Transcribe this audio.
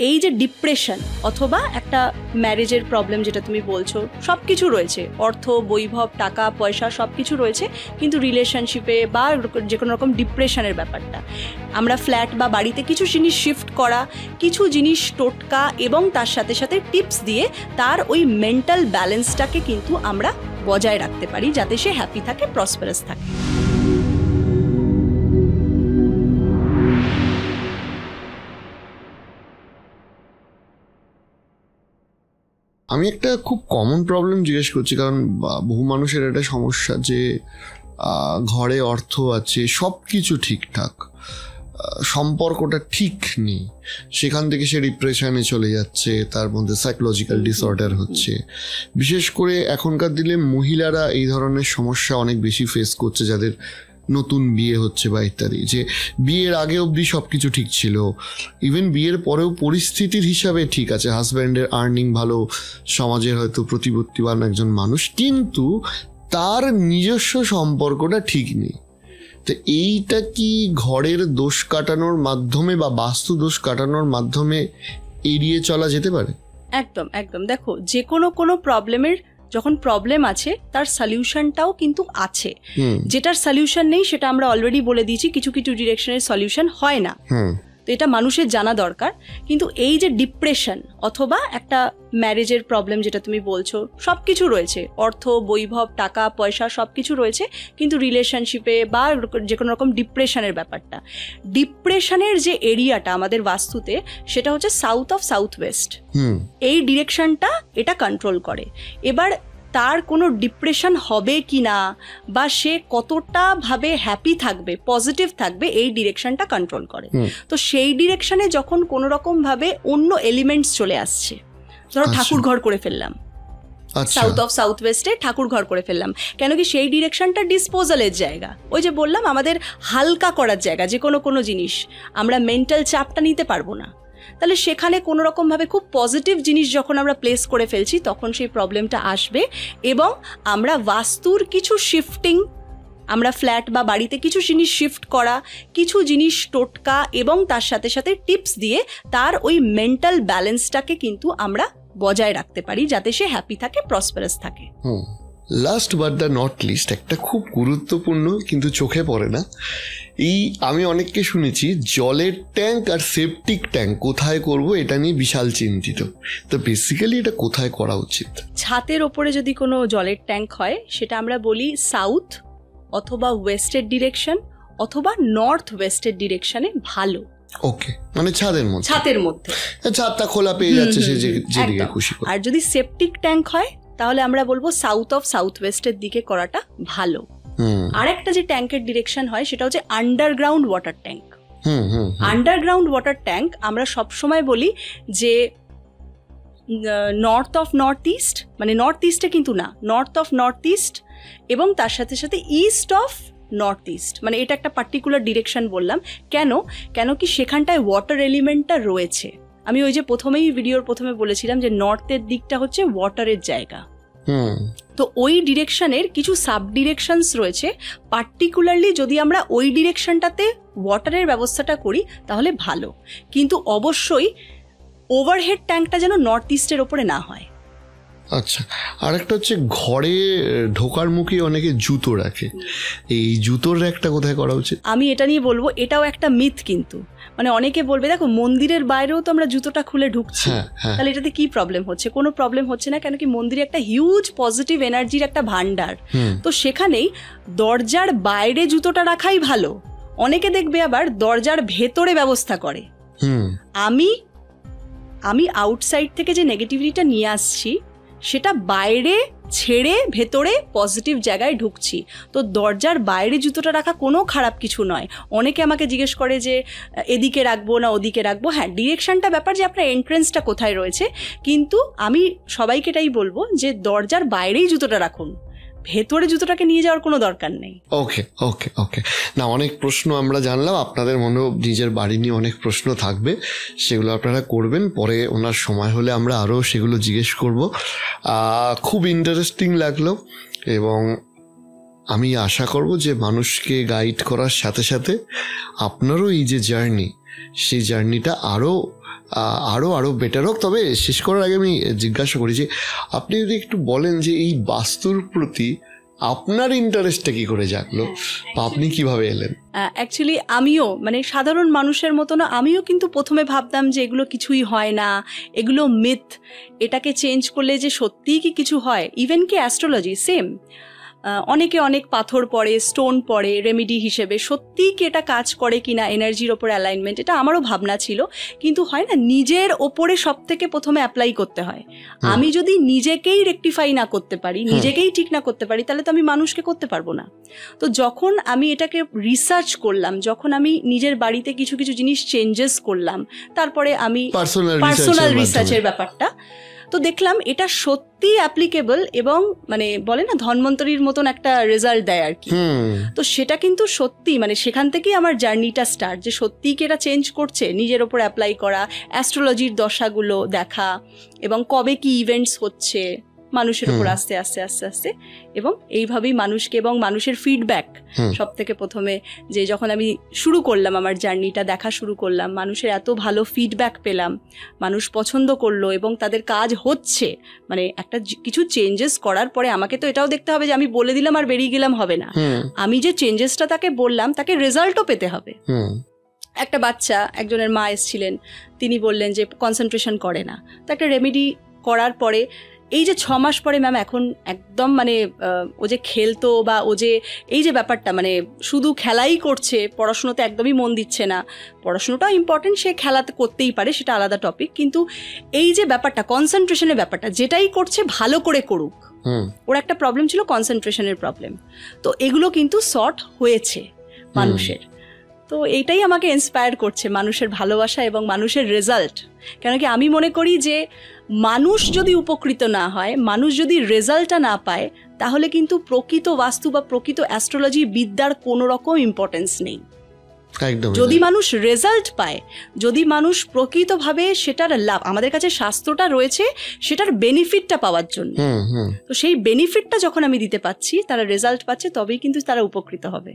এই যে ডিপ্রেশন অথবা একটা ম্যারেজের প্রবলেম যেটা তুমি বলছো, সব কিছু রয়েছে, অর্থ বৈভব টাকা পয়সা সব কিছু রয়েছে, কিন্তু রিলেশনশিপে বা যে কোনো রকম ডিপ্রেশনের ব্যাপারটা, আমরা ফ্ল্যাট বা বাড়িতে কিছু জিনিস শিফট করা, কিছু জিনিস টোটকা এবং তার সাথে সাথে টিপস দিয়ে তার ওই মেন্টাল ব্যালেন্সটাকে কিন্তু আমরা বজায় রাখতে পারি, যাতে সে হ্যাপি থাকে, প্রসপারাস থাকে। আমি একটা খুব কমন প্রবলেম জিজ্ঞেস করছি, কারণ বহু মানুষের একটা সমস্যা যে ঘরে অর্থ আছে, সব কিছু ঠিকঠাক, সম্পর্কটা ঠিক নেই, সেখান থেকে সে ডিপ্রেশনে চলে যাচ্ছে, তার মধ্যে সাইকোলজিক্যাল ডিসঅর্ডার হচ্ছে। বিশেষ করে এখনকার দিনে মহিলারা এই ধরনের সমস্যা অনেক বেশি ফেস করছে, যাদের নতুন বিয়ে হচ্ছে বা ইত্যাদি, যে বিয়ের আগে অবধি সব কিছু ঠিক ছিল, ইভেন বিয়ের পরেও পরিস্থিতির হিসাবে ঠিক আছে, হাজব্যান্ডের আর্নিং ভালো, সমাজের হয়তো প্রতিপত্তিবান একজন মানুষ, কিন্তু তার নিজস্ব সম্পর্কটা ঠিক নেই। তো এইটা কি ঘরের দোষ কাটানোর মাধ্যমে বা বাস্তু দোষ কাটানোর মাধ্যমে এড়িয়ে চলা যেতে পারে? একদম একদম। দেখো, যে কোনো প্রবলেমের যখন প্রবলেম আছে তার সলিউশনটাও কিন্তু আছে। যেটার সলিউশন নেই সেটা আমরা অলরেডি বলে দিয়েছি, কিছু কিছু ডিরেকশনের সলিউশন হয় না, তো এটা মানুষের জানা দরকার। কিন্তু এই যে ডিপ্রেশন অথবা একটা ম্যারেজের প্রবলেম যেটা তুমি বলছো, সব কিছু রয়েছে, অর্থ বৈভব টাকা পয়সা সব কিছু রয়েছে, কিন্তু রিলেশনশিপে বা যে কোনো রকম ডিপ্রেশনের ব্যাপারটা, ডিপ্রেশনের যে এরিয়াটা আমাদের বাস্তুতে, সেটা হচ্ছে সাউথ অফ সাউথ ওয়েস্ট। এই ডিরেকশনটা এটা কন্ট্রোল করে। এবার তার কোনো ডিপ্রেশন হবে কি না বা সে কতটা ভাবে হ্যাপি থাকবে, পজিটিভ থাকবে, এই ডিরেকশনটা কন্ট্রোল করে। তো সেই ডিরেকশনে যখন কোনো রকম ভাবে অন্য এলিমেন্টস চলে আসছে, ধরো ঠাকুর ঘর করে ফেললাম, সাউথ অফ সাউথ ওয়েস্টে ঠাকুর ঘর করে ফেললাম, কেন কি সেই ডিরেকশনটা ডিসপোজালের জায়গা, ওই যে বললাম আমাদের হালকা করার জায়গা, যে কোনো জিনিস আমরা মেন্টাল চাপটা নিতে পারবো না, তাহলে সেখানে কোনো রকমভাবে খুব পজিটিভ জিনিস যখন আমরা প্লেস করে ফেলছি, তখন সেই প্রবলেমটা আসবে। এবং আমরা বাস্তুর কিছু শিফটিং, আমরা ফ্ল্যাট বা বাড়িতে কিছু জিনিস শিফট করা, কিছু জিনিস টোটকা এবং তার সাথে সাথে টিপস দিয়ে তার ওই মেন্টাল ব্যালেন্সটাকে কিন্তু আমরা বজায় রাখতে পারি, যাতে সে হ্যাপি থাকে, প্রসপারাস থাকে। Last but the not list, একটা খুব গুরুত্বপূর্ণ কিন্তু চোখে পড়ে না, এই আমি অনেককে শুনেছি জলের ট্যাঙ্ক আর সেপটিক ট্যাঙ্ক কোথায় করব এটা নিয়ে বিশাল চিন্তিত। তো বেসিক্যালি এটা কোথায় করা উচিত? ছাতের ওপরে যদি কোনো জলের ট্যাঙ্ক হয়, সেটা আমরা বলি সাউথ অথবা ওয়েস্টের ডিরেকশন অথবা নর্থ ওয়েস্টের ডিরেকশনে ভালো। ওকে, মানে ছাদের মধ্যে ছাদটা খোলা পেয়ে যাচ্ছে সে যেদিকে খুশি। আর যদি সেপটিক ট্যাঙ্ক হয় তাহলে আমরা বলবো সাউথ অফ সাউথ ওয়েস্টের দিকে করাটা ভালো। আরেকটা যে ট্যাঙ্কের ডিরেকশন হয় সেটা হচ্ছে underground water tank. Underground water tank আমরা সবসময় বলি যে নর্থ অফ নর্থ ইস্ট, মানে নর্থ ইস্টে কিন্তু না, নর্থ অফ নর্থ ইস্ট এবং তার সাথে সাথে ইস্ট অফ নর্থ ইস্ট, মানে এটা একটা পার্টিকুলার ডিরেকশন বললাম। কেন কি সেখানটায় ওয়াটার এলিমেন্টটা রয়েছে। আমি ওই যে ভিডিওর প্রথমে বলেছিলাম যে নর্থের দিকটা হচ্ছে ওয়াটারের জায়গা, তো ওই ডিরেকশনের কিছু সাব ডিরেকশনস রয়েছে। পার্টিকুলারলি যদি আমরা ওই ডিরেকশনটাতে ওয়াটারের ব্যবস্থাটা করি তাহলে ভালো, কিন্তু অবশ্যই ওভারহেড ট্যাঙ্কটা যেন নর্থ ইস্টের ওপরে না হয়। আচ্ছা, আর একটা হচ্ছে ঘরে ঢোকার মুখে অনেকে জুতো রাখে, এই জুতোর র্যাকটা কোথায় করা উচিত? আমি এটা নিয়ে বলবো, এটাও একটা মিথ। কিন্তু মানে অনেকে বলবে দেখো মন্দিরের বাইরেও তো আমরা জুতোটা খুলে ঢুকছি, তাহলে এটাতে কি প্রবলেম হচ্ছে? কোনো প্রবলেম হচ্ছে না, কেন কি মন্দিরে একটা হিউজ পজিটিভ এনার্জির একটা ভান্ডার, তো সেখানেই দরজার বাইরে জুতোটা রাখাই ভালো। অনেকে দেখবে আবার দরজার ভেতরে ব্যবস্থা করে। আমি আউটসাইড থেকে যে নেগেটিভিটিটা নিয়ে আসছি সেটা বাইরে ছেড়ে ভেতরে পজিটিভ জায়গায় ঢুকছি, তো দরজার বাইরে জুতোটা রাখা কোনো খারাপ কিছু নয়। অনেকে আমাকে জিজ্ঞেস করে যে এদিকে রাখবো না ওদিকে রাখবো। হ্যাঁ, ডিরেকশনটা ব্যাপার যে আপনার এন্ট্রেন্সটা কোথায় রয়েছে, কিন্তু আমি সবাইকে এটাই বলবো যে দরজার বাইরেই জুতোটা রাখুন, ভেতরে জুতোটাকে নিয়ে যাওয়ার কোনো দরকার নেই। ওকে ওকে ওকে না, অনেক প্রশ্ন আমরা জানলাম, আপনাদের মনেও নিজের বাড়ি নিয়ে অনেক প্রশ্ন থাকবে, সেগুলো আপনারা করবেন, পরে ওনার সময় হলে আমরা আরও সেগুলো জিজ্ঞেস করব। খুব ইন্টারেস্টিং লাগলো এবং আমি আশা করব যে মানুষকে গাইড করার সাথে সাথে আপনারও এই যে জার্নি সেই জার্নিটা আরো আরো আরো বেটার হোক। তবে শেষ করার আগে আমি জিজ্ঞাসা করি যে আপনি যদি একটু বলেন যে এই বাস্তুর প্রতি আপনার ইন্টারেস্টটা কি করে জাগলো বা আপনি কিভাবে এলেন? অ্যাকচুয়ালি আমিও মানে সাধারণ মানুষের মতো না, আমিও কিন্তু প্রথমে ভাবতাম যে এগুলো কিছুই হয় না, এগুলো মিথ, এটাকে চেঞ্জ করলে যে সত্যিই কি কিছু হয়। ইভেন কি অ্যাস্ট্রোলজি সেম, অনেকে অনেক পাথর পড়ে, স্টোন পড়ে রেমেডি হিসেবে, সত্যিই কি এটা কাজ করে কিনা, এনার্জির ওপর অ্যালাইনমেন্ট, এটা আমারও ভাবনা ছিল। কিন্তু হয় না, নিজের ওপরে সব থেকে প্রথমে অ্যাপ্লাই করতে হয়। আমি যদি নিজেকেই রেকটিফাই না করতে পারি, নিজেকেই ঠিক না করতে পারি, তাহলে তো আমি মানুষকে করতে পারবো না। তো যখন আমি এটাকে রিসার্চ করলাম, যখন আমি নিজের বাড়িতে কিছু কিছু জিনিস চেঞ্জেস করলাম, তারপরে আমি পার্সোনাল রিসার্চের ব্যাপারটা, তো দেখলাম এটা সত্যি অ্যাপ্লিকেবল এবং মানে বলে না ধন্বন্তরীর মতন একটা রেজাল্ট দেয় আর কি। তো সেটা কিন্তু সত্যি, মানে সেখান থেকেই আমার জার্নিটা স্টার্ট, যে সত্যিই কি এটা চেঞ্জ করছে, নিজের ওপর অ্যাপ্লাই করা, অ্যাস্ট্রোলজির দশাগুলো দেখা এবং কবে কি ইভেন্টস হচ্ছে মানুষের উপর আস্তে আস্তে আস্তে আস্তে, এবং এইভাবেই মানুষকে এবং মানুষের ফিডব্যাক সব থেকে প্রথমে, যে যখন আমি শুরু করলাম আমার জার্নিটা দেখা শুরু করলাম, মানুষের এত ভালো ফিডব্যাক পেলাম, মানুষ পছন্দ করলো এবং তাদের কাজ হচ্ছে। মানে একটা কিছু চেঞ্জেস করার পরে আমাকে তো এটাও দেখতে হবে যে আমি বলে দিলাম আর বেরিয়ে গেলাম হবে না, আমি যে চেঞ্জেসটা তাকে বললাম তাকে রেজাল্টও পেতে হবে। একটা বাচ্চা, একজনের মা এসেছিলেন, তিনি বললেন যে কনসেন্ট্রেশন করে না, তো একটা রেমেডি করার পরে এই যে 6 মাস পরে ম্যাম এখন একদম মানে ও যে খেলতো বা ও যে এই যে ব্যাপারটা মানে শুধু খেলাই করছে, পড়াশুনোতে একদমই মন দিচ্ছে না, পড়াশুনোটাও ইম্পর্টেন্ট, সে খেলাতে করতেই পারে, সেটা আলাদা টপিক, কিন্তু এই যে ব্যাপারটা কনসেন্ট্রেশনের ব্যাপারটা, যেটাই করছে ভালো করে করুক, ওর একটা প্রবলেম ছিল কনসেন্ট্রেশনের প্রবলেম, তো এগুলো কিন্তু সর্ট হয়েছে মানুষের। তো এইটাই আমাকে ইন্সপায়ার করছে, মানুষের ভালোবাসা এবং মানুষের রেজাল্ট। কেন কি আমি মনে করি যে মানুষ যদি উপকৃত না হয়, মানুষ যদি রেজাল্টটা না পায়, তাহলে কিন্তু প্রকৃত বাস্তু বা প্রকৃত অ্যাস্ট্রোলজি বিদ্যার কোনো রকম ইম্পর্টেন্স নেই। যদি মানুষ রেজাল্ট পায়, যদি মানুষ প্রকৃতভাবে সেটার লাভ, আমাদের কাছে শাস্ত্রটা রয়েছে সেটার বেনিফিটটা পাওয়ার জন্য, তো সেই বেনিফিটটা যখন আমি দিতে পাচ্ছি, তারা রেজাল্ট পাচ্ছে, তবেই কিন্তু তারা উপকৃত হবে।